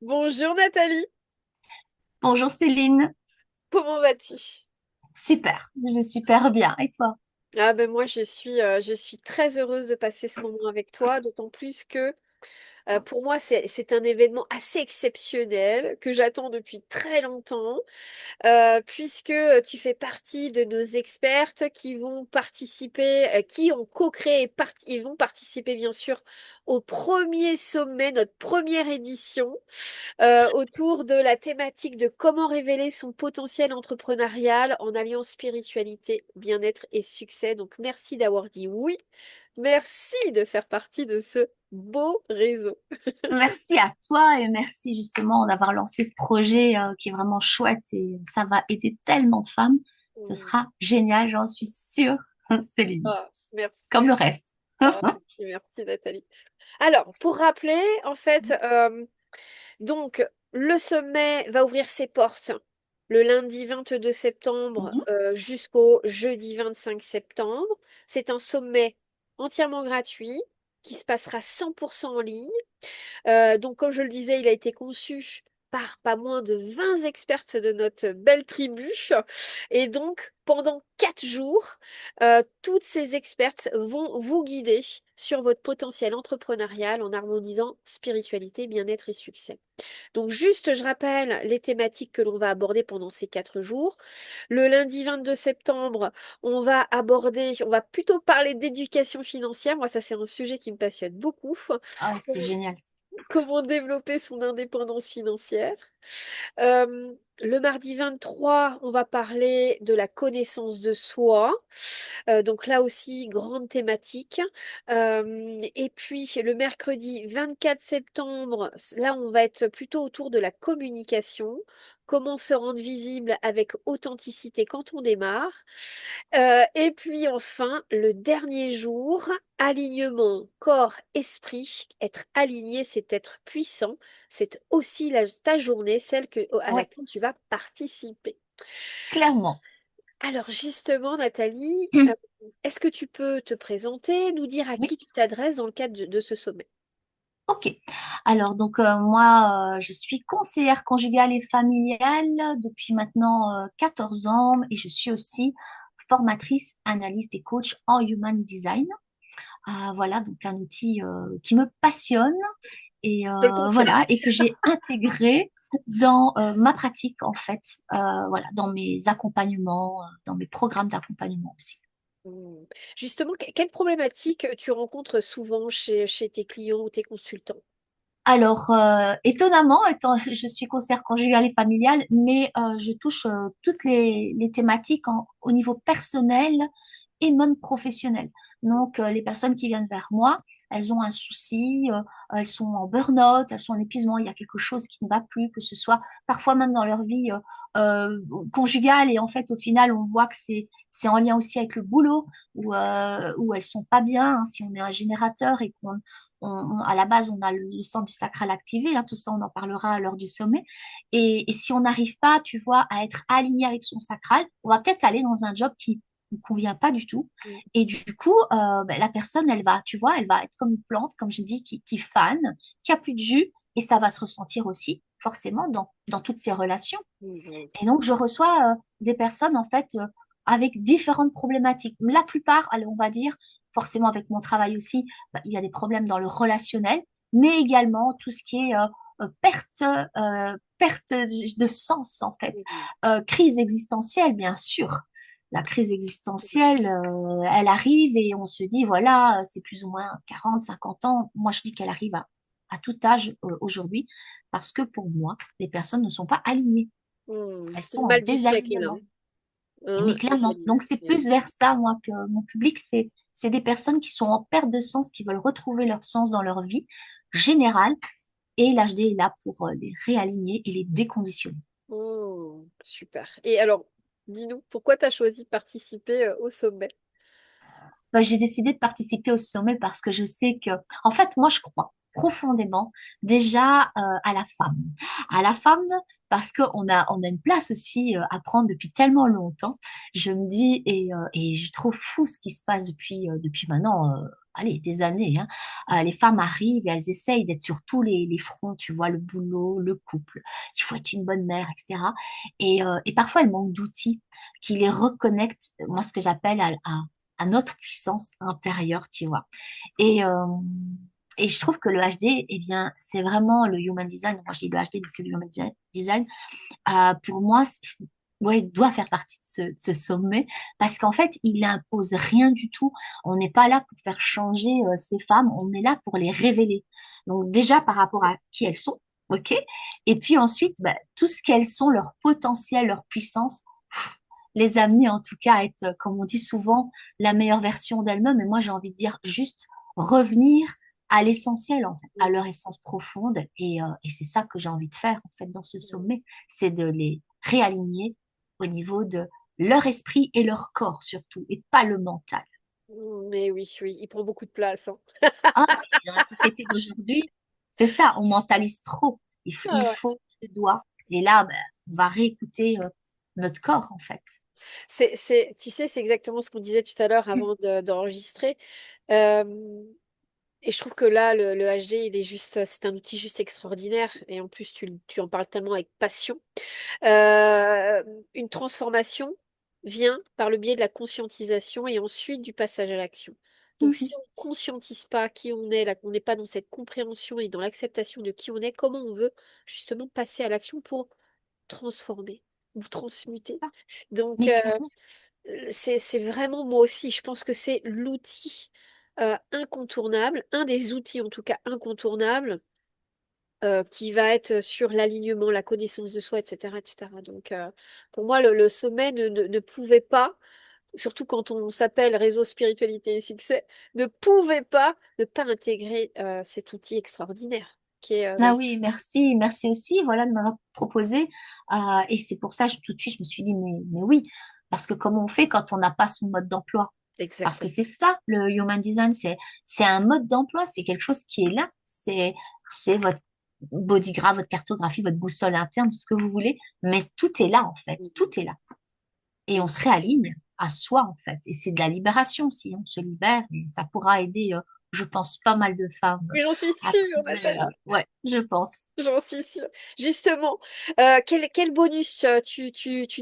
Bonjour Nathalie, Bonjour Céline, comment vas-tu? super, je vais super bien. Et toi? Ah ben moi je suis très heureuse de passer ce moment avec toi, d'autant plus que pour moi c'est un événement assez exceptionnel que j'attends depuis très longtemps. Puisque tu fais partie de nos expertes qui vont participer, qui ont co-créé, ils vont participer bien sûr au premier sommet, notre première édition, autour de la thématique de comment révéler son potentiel entrepreneurial en alliant spiritualité, bien-être et succès. Donc merci d'avoir dit oui, merci de faire partie de ce beau réseau. Merci à toi et merci justement d'avoir lancé ce projet qui est vraiment chouette et ça va aider tellement de femmes. Ce Mm. sera génial, j'en suis sûre, Céline, Ah, comme merci. le reste. Ah, merci Nathalie. Alors, pour rappeler, en fait, donc le sommet va ouvrir ses portes le lundi 22 septembre Mhm. jusqu'au jeudi 25 septembre. C'est un sommet entièrement gratuit qui se passera 100% en ligne. Donc, comme je le disais, il a été conçu par pas moins de 20 expertes de notre belle tribu. Et donc, pendant 4 jours, toutes ces expertes vont vous guider sur votre potentiel entrepreneurial en harmonisant spiritualité, bien-être et succès. Donc, juste, je rappelle les thématiques que l'on va aborder pendant ces 4 jours. Le lundi 22 septembre, on va plutôt parler d'éducation financière. Moi, ça, c'est un sujet qui me passionne beaucoup. Ah, c'est génial. Comment développer son indépendance financière. Le mardi 23, on va parler de la connaissance de soi. Donc là aussi, grande thématique. Et puis le mercredi 24 septembre, là, on va être plutôt autour de la communication. Comment se rendre visible avec authenticité quand on démarre. Et puis enfin, le dernier jour, alignement corps-esprit. Être aligné, c'est être puissant. C'est aussi ta journée, à Oui, laquelle tu vas participer. clairement. Alors justement, Nathalie, est-ce que tu peux te présenter, nous dire à Oui. qui tu t'adresses dans le cadre de ce sommet? Ok. Alors, donc, moi, je suis conseillère conjugale et familiale depuis maintenant 14 ans et je suis aussi formatrice, analyste et coach en Human Design. Voilà, donc un outil qui me passionne et Je le confirme. voilà, et que j'ai intégré dans ma pratique, en fait, voilà, dans mes accompagnements, dans mes programmes d'accompagnement aussi. Hmm. Justement, quelles problématiques tu rencontres souvent chez tes clients ou tes consultants? Alors, étonnamment, étant, je suis conseillère conjugale et familiale, mais je touche toutes les thématiques au niveau personnel et même professionnel. Donc, les personnes qui viennent vers moi, elles ont un souci, elles sont en burn-out, elles sont en épuisement, il y a quelque chose qui ne va plus, que ce soit parfois même dans leur vie euh, conjugale. Et en fait, au final, on voit que c'est en lien aussi avec le boulot, où elles sont pas bien, hein, si on est un générateur et qu'on à la base, on a le centre du sacral activé, hein, tout ça, on en parlera lors du sommet. Et si on n'arrive pas, tu vois, à être aligné avec son sacral, on va peut-être aller dans un job qui ne convient pas du tout. Hmm. Et du coup, ben, la personne, elle va, tu vois, elle va être comme une plante, comme je dis, qui fane, qui a plus de jus, et ça va se ressentir aussi, forcément, dans toutes ces relations. Mhm. Et donc, je reçois des personnes, en fait, avec différentes problématiques. La plupart, allez, on va dire, forcément avec mon travail aussi, bah, il y a des problèmes dans le relationnel, mais également tout ce qui est perte de sens, en fait. Mhm. Crise existentielle, bien sûr. La crise existentielle, elle arrive et on se dit, voilà, c'est plus ou moins 40, 50 ans. Moi, je dis qu'elle arrive à tout âge aujourd'hui, parce que pour moi, les personnes ne sont pas alignées. Hmm. Elles C'est sont le en mal du siècle, hein. désalignement. Mais Hein, les clairement. amis. Donc, c'est plus vers ça, moi, que mon public, c'est des personnes qui sont en perte de sens, qui veulent retrouver leur sens dans leur vie générale. Et l'HD est là pour les réaligner et les déconditionner. Oh, super. Et alors, dis-nous, pourquoi tu as choisi de participer au sommet? Bah, j'ai décidé de participer au sommet parce que je sais que, en fait, moi, je crois profondément déjà à la femme. À la femme parce qu'on a une place aussi à prendre depuis tellement longtemps. Je me dis, et je trouve fou ce qui se passe depuis maintenant. allez, des années, hein, les femmes arrivent et elles essayent d'être sur tous les fronts, tu vois, le boulot, le couple, il faut être une bonne mère, etc. Et parfois, elles manquent d'outils qui les reconnectent, moi, ce que j'appelle à notre puissance intérieure, tu vois. Et, euh, et je trouve que le HD, eh bien, c'est vraiment le human design. Moi, je dis le HD, mais c'est le human design. Pour moi, ouais, doit faire partie de ce sommet parce qu'en fait, il n'impose rien du tout. On n'est pas là pour faire changer ces femmes, on est là pour les révéler. Donc déjà par rapport à qui elles sont, ok? Et puis ensuite, bah, tout ce qu'elles sont, leur potentiel, leur puissance, les amener en tout cas à être, comme on dit souvent, la meilleure version d'elles-mêmes. Et moi, j'ai envie de dire juste revenir à l'essentiel, en fait, à leur essence profonde. Et c'est ça que j'ai envie de faire, en fait, dans ce sommet, c'est de les réaligner au niveau de leur esprit et leur corps surtout, et pas le mental. Mais oui, oui, il prend beaucoup de place, hein. Ah, mais dans la société d'aujourd'hui, c'est ça, on mentalise trop. Il Ah ouais. faut, il doit. Et là, ben, on va réécouter notre corps, en fait. Tu sais, c'est exactement ce qu'on disait tout à l'heure avant d'enregistrer. Euh, et je trouve que là, le HD, il est juste, c'est un outil juste extraordinaire. Et en plus, tu en parles tellement avec passion. Euh, une transformation vient par le biais de la conscientisation et ensuite du passage à l'action. Donc, si Mhm. on ne conscientise pas qui on est, là, qu'on n'est pas dans cette compréhension et dans l'acceptation de qui on est, comment on veut justement passer à l'action pour transformer ou transmuter. Donc, Mais clairement. c'est vraiment moi aussi, je pense que c'est l'outil incontournable, un des outils en tout cas incontournables qui va être sur l'alignement, la connaissance de soi, etc., etc. Donc, pour moi, le sommet ne pouvait pas, surtout quand on s'appelle réseau spiritualité et succès, ne pouvait pas ne pas intégrer cet outil extraordinaire qui est Ah oui, merci, merci aussi, voilà, de m'avoir proposé. Et c'est pour ça, tout de suite, je me suis dit, mais oui, parce que comment on fait quand on n'a pas son mode d'emploi? Parce que exactement. c'est ça, le human design, c'est un mode d'emploi, c'est quelque chose qui est là, c'est votre bodygraph, votre cartographie, votre boussole interne, ce que vous voulez, mais tout est là, en fait, tout est là. Et on se réaligne à soi, en fait. Et c'est de la libération, si on se libère, et ça pourra aider, je pense, pas mal de femmes Mais j'en suis à sûre, trouver, Nathalie. ouais, je pense. J'en suis sûre. Justement, quel bonus tu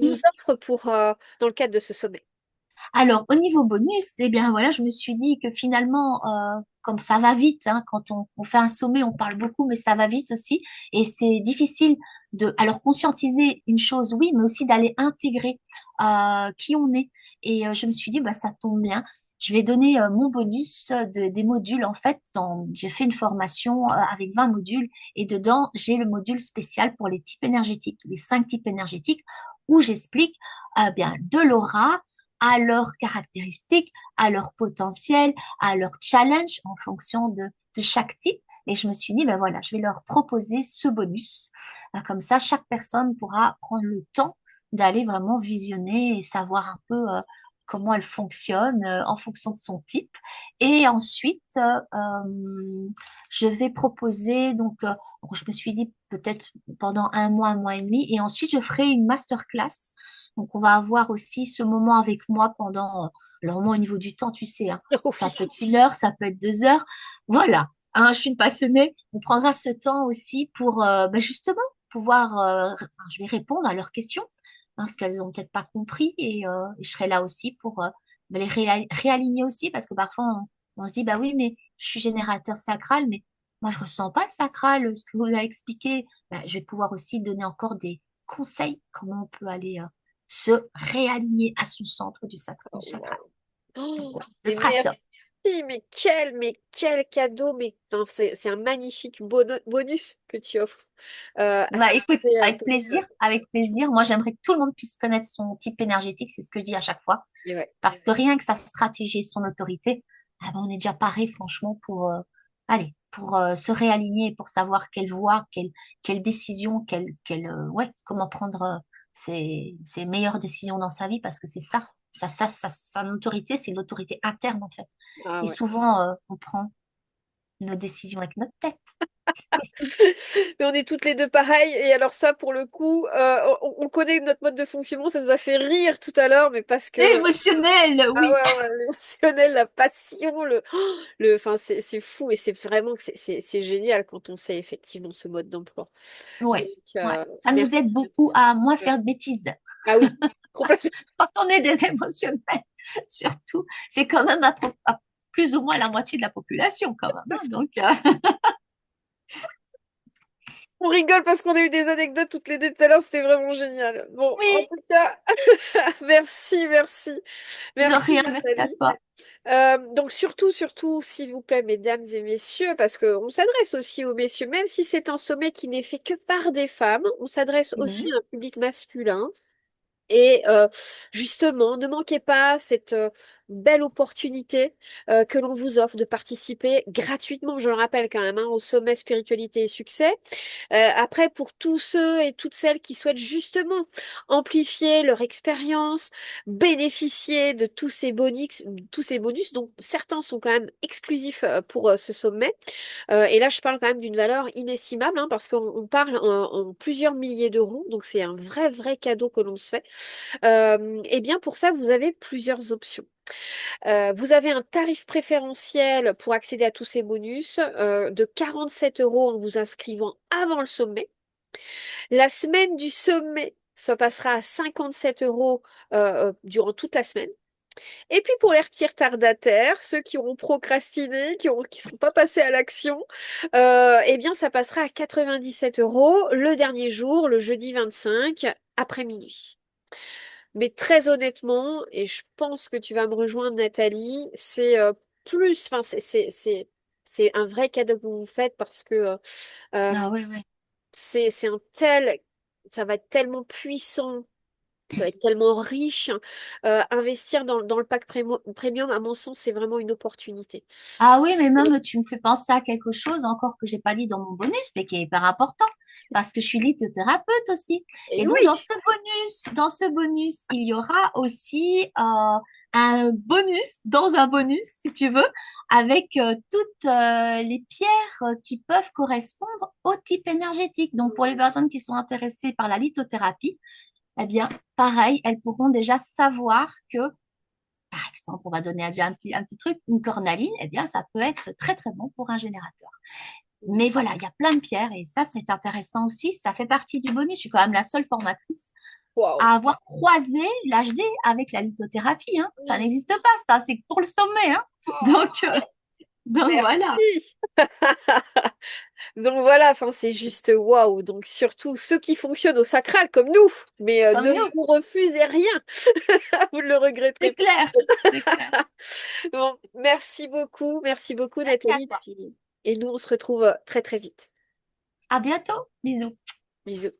nous offres pour, dans le cadre de ce sommet? Alors, au niveau bonus, eh bien voilà, je me suis dit que finalement, comme ça va vite, hein, quand on fait un sommet, on parle beaucoup, mais ça va vite aussi. Et c'est difficile de, alors conscientiser une chose, oui, mais aussi d'aller intégrer qui on est. Et je me suis dit, bah, ça tombe bien. Je vais donner mon bonus des modules. En fait, j'ai fait une formation avec 20 modules et dedans, j'ai le module spécial pour les types énergétiques, les 5 types énergétiques, où j'explique bien de l'aura à leurs caractéristiques, à leur potentiel, à leur challenge en fonction de chaque type. Et je me suis dit, ben voilà, je vais leur proposer ce bonus. Comme ça, chaque personne pourra prendre le temps d'aller vraiment visionner et savoir un peu comment elle fonctionne en fonction de son type. Et ensuite, je vais proposer, donc, bon, je me suis dit peut-être pendant un mois et demi, et ensuite je ferai une masterclass donc, on va avoir aussi ce moment avec moi pendant, alors moi au niveau du temps, tu sais, hein, ça Oui. peut être 1 heure, ça peut être 2 heures. Voilà, hein, je suis une passionnée. On prendra ce temps aussi pour ben, justement pouvoir, enfin, je vais répondre à leurs questions, hein, ce qu'elles n'ont peut-être pas compris, et je serai là aussi pour ben, les réaligner aussi, parce que parfois on se dit, bah oui, mais je suis générateur sacral, mais moi je ressens pas le sacral, ce que vous avez expliqué. Ben, je vais pouvoir aussi donner encore des conseils, comment on peut aller se réaligner à son centre du Oh, sacral. wow. Oh, Voilà. Ce mais sera top. merci, mais quel cadeau, mais non, c'est un magnifique bonus que tu offres à Bah, toutes écoute, les avec personnes. plaisir, avec plaisir. Moi, j'aimerais que tout le monde puisse connaître son type énergétique, c'est ce que je dis à chaque fois. Et ouais. Parce que rien que sa stratégie et son autorité, ah ben, on est déjà paré, franchement, pour, allez, pour se réaligner, et pour savoir quelle voie, quelle décision, ouais, comment prendre ses meilleures décisions dans sa vie, parce que c'est ça. Son autorité, c'est l'autorité interne, en fait. Ah Et ouais. souvent, on prend nos décisions avec notre tête. mais on est toutes les deux pareilles. Et alors ça, pour le coup, on connaît notre mode de fonctionnement, ça nous a fait rire tout à l'heure, mais parce que Émotionnel, ah oui. ouais, ouais, l'émotionnel, la passion, enfin, c'est fou et c'est vraiment que c'est génial quand on sait effectivement ce mode d'emploi. Donc, Ouais, ouais. Ça nous merci, aide beaucoup merci. à moins Ouais. faire de bêtises. Ah oui, complètement. Quand on est des émotionnels, surtout, c'est quand même à plus ou moins la moitié de la population quand même, hein. Donc, On rigole parce qu'on a eu des anecdotes toutes les deux tout à l'heure, c'était vraiment génial. Bon, en oui, tout cas, merci, merci, de merci rien, merci à Nathalie. toi. Donc surtout, s'il vous plaît, mesdames et messieurs, parce qu'on s'adresse aussi aux messieurs, même si c'est un sommet qui n'est fait que par des femmes, on s'adresse aussi Mhm. à un public masculin. Et justement, ne manquez pas cette belle opportunité que l'on vous offre de participer gratuitement, je le rappelle quand même, hein, au sommet Spiritualité et Succès. Après, pour tous ceux et toutes celles qui souhaitent justement amplifier leur expérience, bénéficier de tous ces bonus, dont certains sont quand même exclusifs pour ce sommet. Et là, je parle quand même d'une valeur inestimable, hein, parce qu'on parle en plusieurs milliers d'euros, donc c'est un vrai cadeau que l'on se fait. Eh bien, pour ça, vous avez plusieurs options. Vous avez un tarif préférentiel pour accéder à tous ces bonus de 47 euros en vous inscrivant avant le sommet. La semaine du sommet, ça passera à 57 euros durant toute la semaine. Et puis pour les petits retardataires, ceux qui auront procrastiné, qui ne seront pas passés à l'action, eh bien ça passera à 97 euros le dernier jour, le jeudi 25, après minuit. Mais très honnêtement, et je pense que tu vas me rejoindre, Nathalie, enfin, c'est un vrai cadeau que vous vous faites parce que Ah euh, oui, oui. c'est un tel, ça va être tellement puissant, ça va être tellement riche. Investir dans le pack premium, à mon sens, c'est vraiment une opportunité. Ah oui, mais même tu me fais penser à quelque chose encore que j'ai pas dit dans mon bonus, mais qui est hyper important, parce que je suis lithérapeute aussi. Et Et donc oui, dans ce bonus, il y aura aussi un bonus dans un bonus, si tu veux, avec toutes les pierres qui peuvent correspondre au type énergétique. Donc pour les personnes qui sont intéressées par la lithothérapie, eh bien, pareil, elles pourront déjà savoir que par exemple, on va donner un petit truc, une cornaline, eh bien, ça peut être très, très bon pour un générateur. Mais voilà, il y a plein de pierres et ça, c'est intéressant aussi. Ça fait partie du bonus. Je suis quand même la seule formatrice waouh. à avoir croisé l'HD avec la lithothérapie, hein. Ça Mm. n'existe pas, ça. C'est pour le sommet, hein. Oh, Donc, euh, donc voilà. merci. Donc voilà, enfin c'est juste waouh. Donc surtout ceux qui fonctionnent au sacral comme nous, mais Comme ne nous, vous refusez rien, vous ne le regretterez c'est pas. clair. C'est clair. Bon, merci beaucoup Merci à Nathalie. toi. Et nous on se retrouve très très vite. À bientôt. Bisous. Bisous.